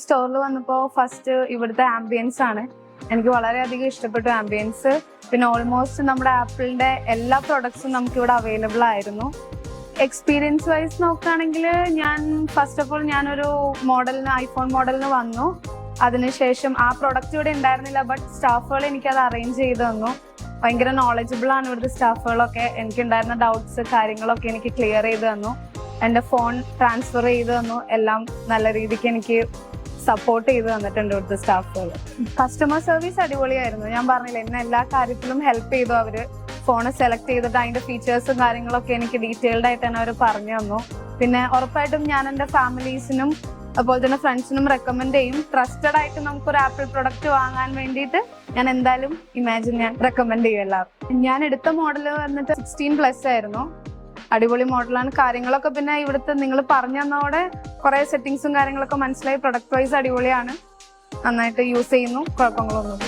സ്റ്റോറിൽ വന്നപ്പോൾ ഫസ്റ്റ് ഇവിടുത്തെ ആംബിയൻസ് ആണ് എനിക്ക് വളരെയധികം ഇഷ്ടപ്പെട്ടു. ആംബിയൻസ്, പിന്നെ ഓൾമോസ്റ്റ് നമ്മുടെ ആപ്പിളിന്റെ എല്ലാ പ്രൊഡക്ട്സും നമുക്ക് ഇവിടെ അവൈലബിൾ ആയിരുന്നു. എക്സ്പീരിയൻസ് വൈസ് നോക്കുകയാണെങ്കിൽ ഞാൻ ഫസ്റ്റ് ഓഫ് ഓൾ ഞാനൊരു മോഡലിന് ഐഫോൺ മോഡലിന് വന്നു. അതിനുശേഷം ആ പ്രൊഡക്റ്റ് ഇവിടെ ഉണ്ടായിരുന്നില്ല, ബട്ട് സ്റ്റാഫുകൾ എനിക്കത് അറേഞ്ച് ചെയ്ത് തന്നു. ഭയങ്കര നോളജബിൾ ആണ് ഇവിടുത്തെ സ്റ്റാഫുകളൊക്കെ. എനിക്കുണ്ടായിരുന്ന ഡൗട്ട്സ് കാര്യങ്ങളൊക്കെ എനിക്ക് ക്ലിയർ ചെയ്ത് തന്നു. എൻ്റെ ഫോൺ ട്രാൻസ്ഫർ ചെയ്ത് തന്നു. എല്ലാം നല്ല രീതിക്ക് എനിക്ക് സപ്പോർട്ട് ചെയ്ത് തന്നിട്ടുണ്ട് ഇവിടുത്തെ സ്റ്റാഫുകൾ. കസ്റ്റമർ സർവീസ് അടിപൊളിയായിരുന്നു. ഞാൻ പറഞ്ഞില്ല, എന്നെ എല്ലാ കാര്യത്തിലും ഹെൽപ്പ് ചെയ്തു അവര്. ഫോൺ സെലക്ട് ചെയ്തിട്ട് അതിന്റെ ഫീച്ചേഴ്സും കാര്യങ്ങളൊക്കെ എനിക്ക് ഡീറ്റെയിൽഡ് ആയിട്ട് തന്നെ അവർ പറഞ്ഞു തന്നു. പിന്നെ ഉറപ്പായിട്ടും ഞാൻ എൻ്റെ ഫാമിലീസിനും അതുപോലെ തന്നെ ഫ്രണ്ട്സിനും റെക്കമെൻഡ് ചെയ്യും. ട്രസ്റ്റഡ് ആയിട്ട് നമുക്കൊരു ആപ്പിൾ പ്രൊഡക്റ്റ് വാങ്ങാൻ വേണ്ടിയിട്ട് ഞാൻ എന്തായാലും ഞാൻ റെക്കമെൻഡ് ചെയ്യും എല്ലാവർക്കും. ഞാൻ എടുത്ത മോഡൽ വന്നിട്ട് 16+ ആയിരുന്നു. അടിപൊളി മോഡലാണ്. കാര്യങ്ങളൊക്കെ പിന്നെ ഇവിടുത്തെ നിങ്ങൾ പറഞ്ഞു തന്നതോടെ കുറെ സെറ്റിങ്സും കാര്യങ്ങളൊക്കെ മനസ്സിലായി. പ്രൊഡക്റ്റ് വൈസ് അടിപൊളിയാണ്, നന്നായിട്ട് യൂസ് ചെയ്യുന്നു, കുഴപ്പങ്ങളൊന്നും.